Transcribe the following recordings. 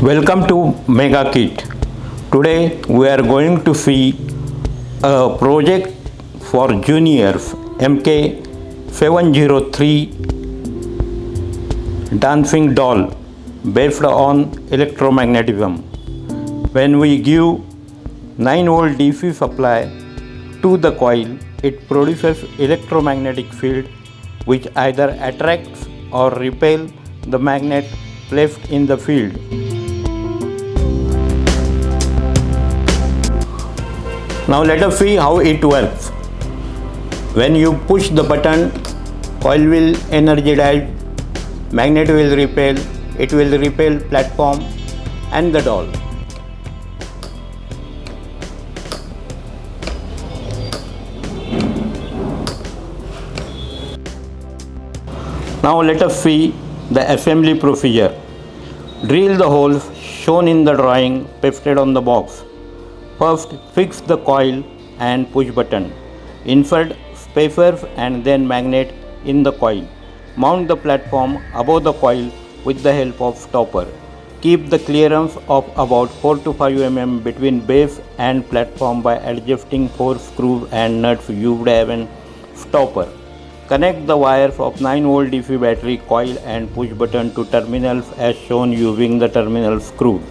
Welcome to Mega Kit. Today we are going to see a project for juniors MK 703 dancing doll based on electromagnetism. When we give 9-volt DC supply to the coil, it produces electromagnetic field which either attracts or repel the magnet placed in the field. Now let us see how it works. When you push the button, coil will energize, magnet will repel, it will repel platform and the doll. Now let us see the assembly procedure. Drill the holes shown in the drawing pasted on the box. First, fix the coil and push button. Insert spacers and then magnet in the coil. Mount the platform above the coil with the help of stopper. Keep the clearance of about 4 to 5 mm between base and platform by adjusting 4 screws and nuts used as a stopper. Connect the wires of 9-volt DC battery coil and push button to terminals as shown using the terminal screws.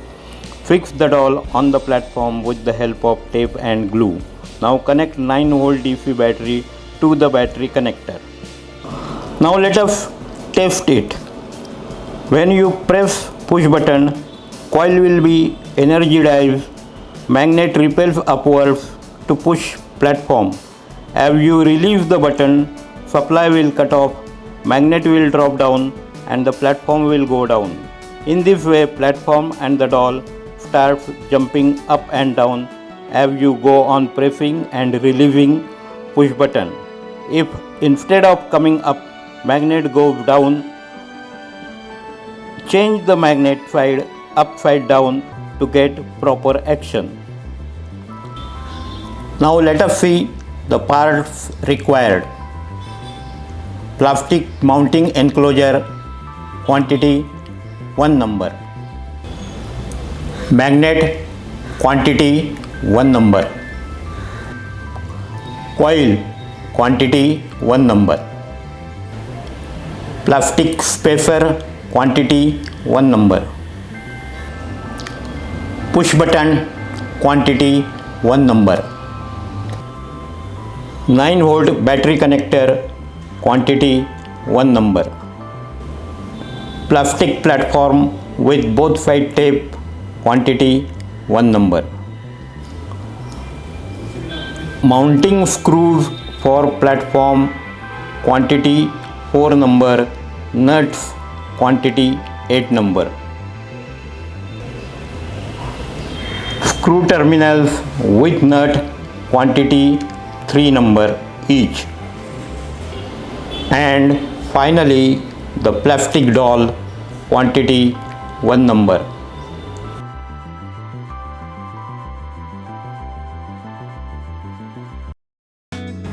Fix the doll on the platform with the help of tape and glue. Now connect 9-volt DC battery to the battery connector. Now let us test it. When you press push button, coil will be energized, magnet repels upwards to push platform. As you release the button, supply will cut off, magnet will drop down and the platform will go down. In this way, platform and the doll starts jumping up and down as you go on pressing and releasing push button. If instead of coming up, magnet goes down, change the magnet side upside down to get proper action. Now let us see the parts required. Plastic mounting enclosure, quantity 1 number. Magnet, quantity 1 number. Coil, quantity 1 number. Plastic spacer, quantity 1 number. Push button, quantity 1 number. 9-volt battery connector, quantity 1 number. Plastic platform with both side tape, quantity 1 number. Mounting screws for platform, quantity 4 number. Nuts, quantity 8 number. Screw terminals with nut, quantity 3 number each. And finally the plastic doll, quantity 1 number.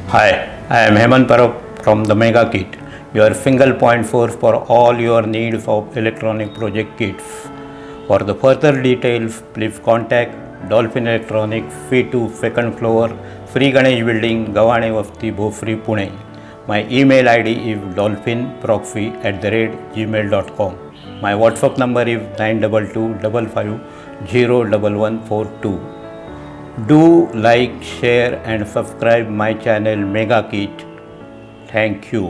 Hi, I am Heman Parab from the Mega Kit, your single point source for all your needs of electronic project kits. For the further details, please contact Dolphin Electronics, C2 second floor, Sri Ganesh Building, Gavane Vasti, Bhosri, Pune. My email ID is dolphinproxy@gmail.com. My WhatsApp number is 92255011142. Do like, share and subscribe my channel Mega Kit. Thank you.